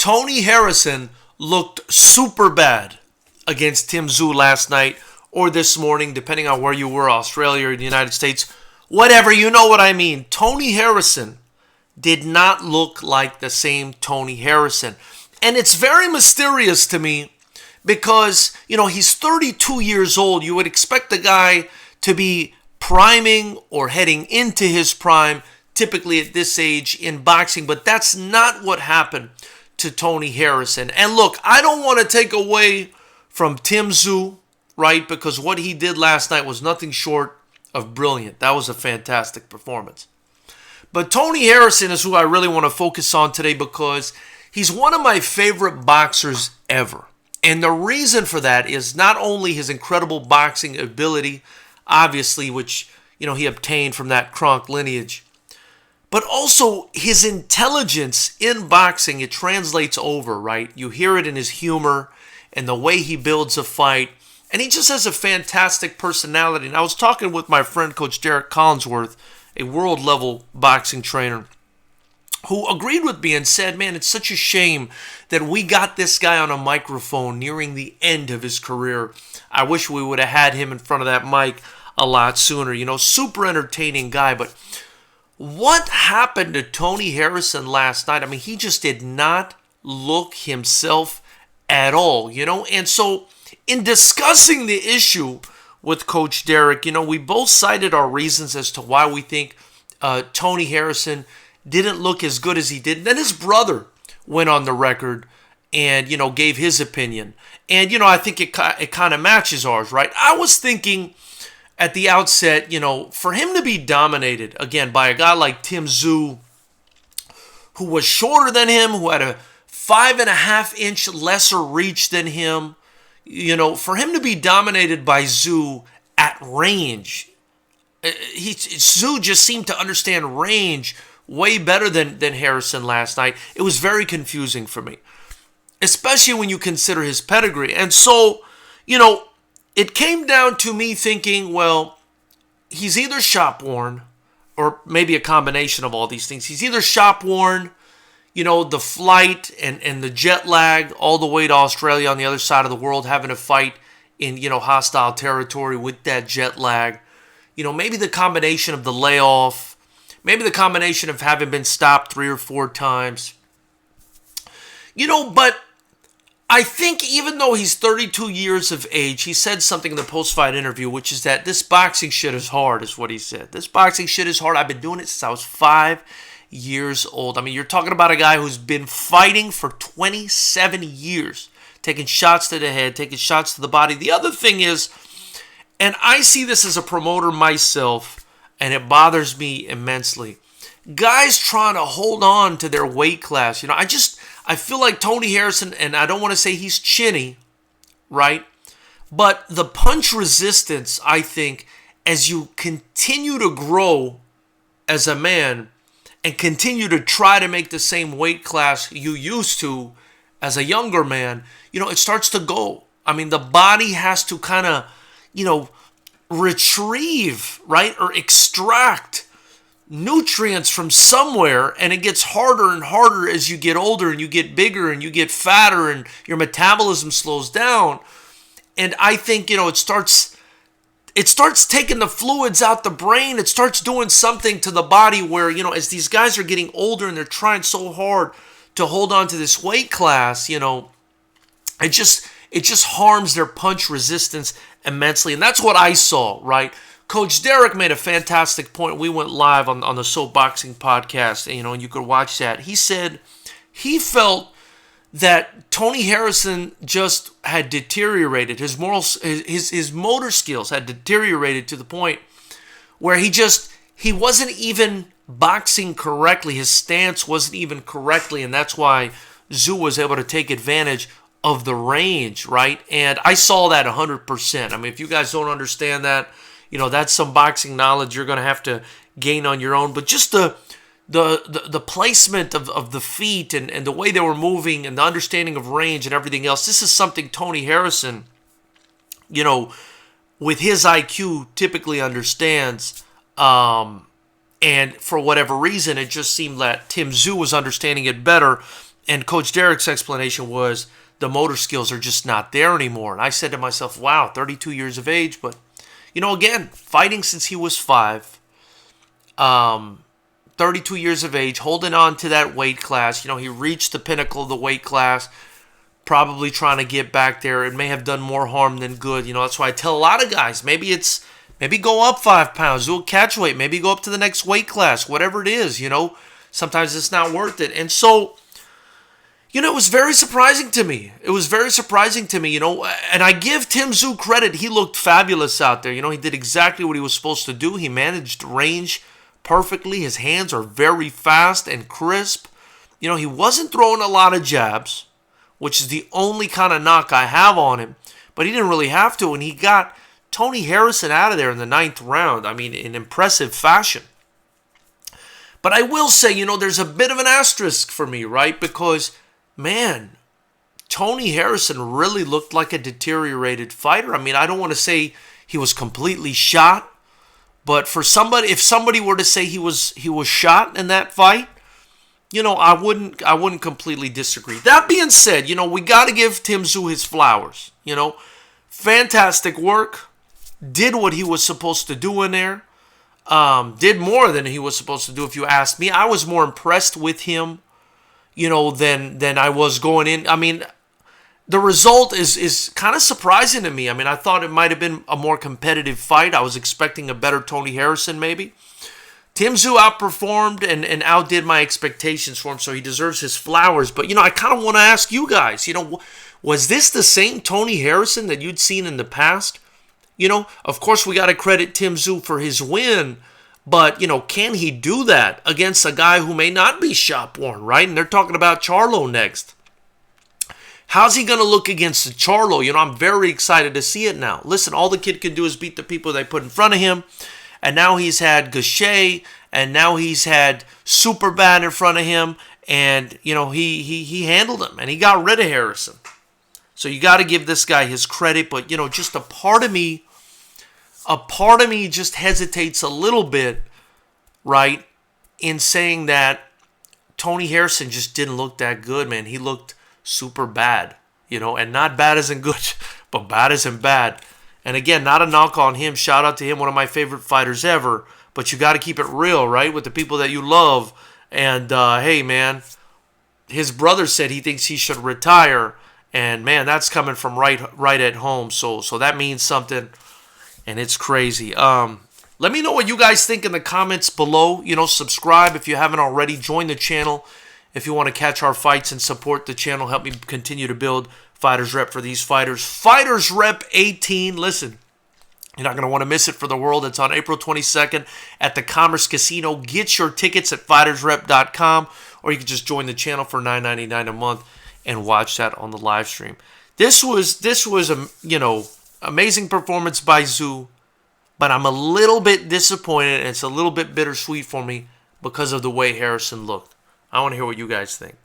Tony Harrison looked super bad against Tszyu last night or this morning, depending on where you were, Australia or the United States. Whatever, you know what I mean. Tony Harrison did not look like the same Tony Harrison. And it's very mysterious to me because, he's 32 years old. You would expect the guy to be priming or heading into his prime, typically at this age in boxing, but that's not what happened to Tony Harrison. And look, I don't want to take away from Tszyu, right? Because what he did last night was nothing short of brilliant. That was a fantastic performance. But Tony Harrison is who I really want to focus on today because he's one of my favorite boxers ever. And the reason for that is not only his incredible boxing ability, obviously, which, he obtained from that Kronk lineage, but also his intelligence in boxing. It translates over, right? You hear it in his humor and the way he builds a fight. And he just has a fantastic personality. And I was talking with my friend, Coach Derek Collinsworth, a world-level boxing trainer, who agreed with me and said, man, it's such a shame that we got this guy on a microphone nearing the end of his career. I wish we would have had him in front of that mic a lot sooner. Super entertaining guy. But what happened to Tony Harrison last night? I mean, he just did not look himself at all, And so in discussing the issue with Coach Derek, we both cited our reasons as to why we think Tony Harrison didn't look as good as he did. And then his brother went on the record and, gave his opinion. And, I think it kind of matches ours, right? I was thinking at the outset, for him to be dominated, again, by a guy like Tszyu, who was shorter than him, who had a 5.5-inch lesser reach than him, for him to be dominated by Tszyu at range, Tszyu just seemed to understand range way better than Harrison last night. It was very confusing for me, especially when you consider his pedigree. And so, it came down to me thinking, well, he's either shop-worn or maybe a combination of all these things. He's either shop-worn, the flight and the jet lag all the way to Australia on the other side of the world, having to fight in, hostile territory with that jet lag. Maybe the combination of the layoff, maybe the combination of having been stopped 3 or 4 times. But I think even though he's 32 years of age, he said something in the post-fight interview, which is that this boxing shit is hard, is what he said. This boxing shit is hard. I've been doing it since I was 5 years old. I mean, you're talking about a guy who's been fighting for 27 years, taking shots to the head, taking shots to the body. The other thing is, and I see this as a promoter myself, and it bothers me immensely, guys trying to hold on to their weight class. I feel like Tony Harrison, and I don't want to say he's chinny, right? But the punch resistance, I think, as you continue to grow as a man and continue to try to make the same weight class you used to as a younger man, it starts to go. I mean, the body has to kind of, retrieve, right, or extract nutrients from somewhere, and it gets harder and harder as you get older and you get bigger and you get fatter and your metabolism slows down. And I think, it starts taking the fluids out the brain. It starts doing something to the body where, as these guys are getting older and they're trying so hard to hold on to this weight class, it just harms their punch resistance immensely. And that's what I saw, right? Coach Derek made a fantastic point. We went live on the So Boxing podcast, and you could watch that. He said he felt that Tony Harrison just had deteriorated. His motor skills had deteriorated to the point where he wasn't even boxing correctly. His stance wasn't even correctly, and that's why Tszyu was able to take advantage of the range, right? And I saw that 100%. I mean, if you guys don't understand that, that's some boxing knowledge you're going to have to gain on your own. But just the placement of the feet and the way they were moving and the understanding of range and everything else, this is something Tony Harrison, with his IQ typically understands. And for whatever reason, it just seemed that Tszyu was understanding it better. And Coach Derek's explanation was the motor skills are just not there anymore. And I said to myself, wow, 32 years of age. But, again, fighting since he was 5, 32 years of age, holding on to that weight class. He reached the pinnacle of the weight class, probably trying to get back there. It may have done more harm than good. That's why I tell a lot of guys, maybe go up 5 pounds, do a catch weight, maybe go up to the next weight class, whatever it is, Sometimes it's not worth it. And so, it was very surprising to me. And I give Tim Tszyu credit. He looked fabulous out there. He did exactly what he was supposed to do. He managed range perfectly. His hands are very fast and crisp. He wasn't throwing a lot of jabs, which is the only kind of knock I have on him. But he didn't really have to, and he got Tony Harrison out of there in the 9th round. In impressive fashion. But I will say, there's a bit of an asterisk for me, right? Because, man, Tony Harrison really looked like a deteriorated fighter. I don't want to say he was completely shot, but if somebody were to say he was shot in that fight, I wouldn't completely disagree. That being said, we got to give Tim Tszyu his flowers. Fantastic work. Did what he was supposed to do in there. Did more than he was supposed to do, if you ask me. I was more impressed with him, than I was going in. The result is kind of surprising to me. I thought it might have been a more competitive fight. I was expecting a better Tony Harrison, maybe. Tim Tszyu outperformed and outdid my expectations for him, so he deserves his flowers. But, I kind of want to ask you guys, was this the same Tony Harrison that you'd seen in the past? Of course, we got to credit Tim Tszyu for his win, but, can he do that against a guy who may not be shop-worn, right? And they're talking about Charlo next. How's he going to look against the Charlo? I'm very excited to see it now. Listen, all the kid can do is beat the people they put in front of him, and now he's had Gachet, and now he's had Superbad in front of him, and, he handled him, and he got rid of Harrison. So you got to give this guy his credit, but, just a part of me just hesitates a little bit, right, in saying that Tony Harrison just didn't look that good, man. He looked super bad, and not bad isn't good, but bad isn't bad. And again, not a knock on him. Shout out to him, one of my favorite fighters ever. But you got to keep it real, right, with the people that you love. And, hey, man, his brother said he thinks he should retire. And, man, that's coming from right at home. So that means something, and it's crazy. Let me know what you guys think in the comments below. Subscribe if you haven't already. Join the channel if you want to catch our fights and support the channel. Help me continue to build Fighters Rep for these fighters. Fighters Rep 18. Listen, you're not going to want to miss it for the world. It's on April 22nd at the Commerce Casino. Get your tickets at FightersRep.com, or you can just join the channel for $9.99 a month and watch that on the live stream. This was a amazing performance by Tszyu, but I'm a little bit disappointed, and it's a little bit bittersweet for me because of the way Harrison looked. I want to hear what you guys think.